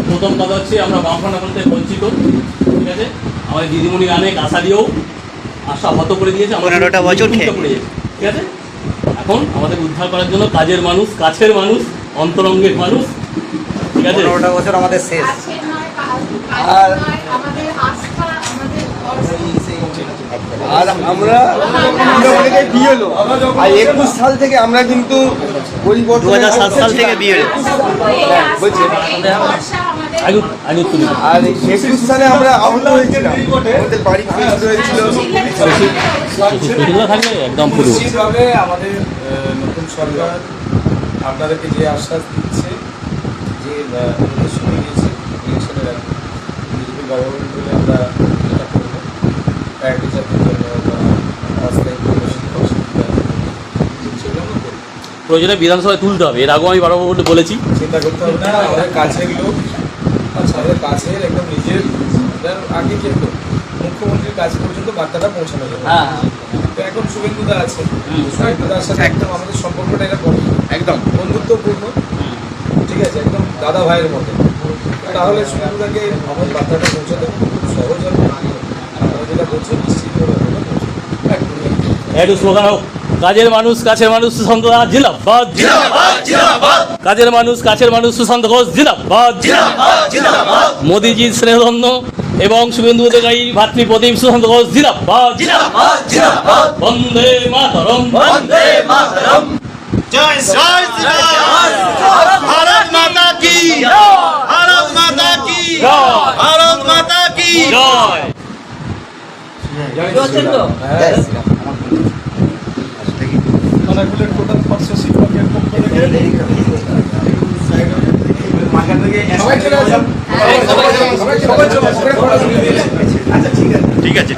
প্রথম কথা হচ্ছে আমরা বামফ্রন্ট এখন থেকে বঞ্চিত, ঠিক আছে। আমাদের দিদিমণি অনেক আশা দিয়েও আশা হত করে দিয়েছে, 15টা বছর খেয়ে পড়ে গেছে, ঠিক আছে। এখন আমাদের উদ্ধার করার জন্য কাজের মানুষ, কাছের মানুষ, অন্তরঙ্গের মানুষ, ঠিক আছে। 15টা বছর আমাদের শেষ। আর আর আমরা বিয়ে হলো আর 21 সাল থেকে আমরা কিন্তু 2007 সাল থেকে বিয়ে হলো। আর 21 সালে আমরা আহত হয়েছিলাম, আমাদের বাড়ি ফেস্ট হয়েছিল। থাকবে একদম পুরো নিশ্চিতভাবে আমাদের নতুন সরকার আপনাদেরকে যে আশ্বাস দিচ্ছে যে শুনে নিয়েছে ইলেকশনের আগে বিজেপি গভর্নমেন্ট বলে আমরা এটা করবো প্রায়োরিটি চাকরির জন্য বা অস্থায়ী শিক্ষক শিক্ষিকা সেগুলো আমরা করবো। প্রয়োজনে বিধানসভায় তুলতে হবে, এর আগেও আমি বারবার বলেছি। চিন্তা করতে হবে না, আমাদের কাছের লোক, আচ্ছা আমাদের কাছের একদম নিজের আগে কিন্তু মুখ্যমন্ত্রীর কাছে পর্যন্ত বার্তাটা পৌঁছানো যাবে। তো এখন শুভেন্দুদা আছে, শুভেন্দুদার সাথে একদম আমাদের সম্পর্কটা এরকম একদম বন্ধুত্বপূর্ণ, ঠিক আছে, একদম দাদা ভাইয়ের মতো। তাহলে শুভেন্দুদাকে আমার বার্তাটা পৌঁছাতে খুব সহজ হবে। আপনারা যেটা বলছেন নিশ্চিতভাবে একটু স্লোগান হোক, কাজের মানুষ কাছের মানুষ সুশান্ত দাস জিন্দাবাদ, কাজের মানুষ কাছের মানুষ সুশান্ত ঘোষ জিন্দাবাদ, মোদিজির স্নেহধন্য এবং শুভেন্দু অধিকারী ভাতৃপ্রদীপ সুশান্ত ঘোষ জিন্দাবাদ, বন্দে মাতরম, বন্দে মাতরম, জয় জয় শ্রীরাম, ভারত মাতা কি, ভারত মাতা কি, ভারত মাতা কি জয়। টোটাল 500 শিক্ষকের পক্ষ থেকে সবাই চলে আসুন, সবাই চলে আসুন। ঠিক আছে।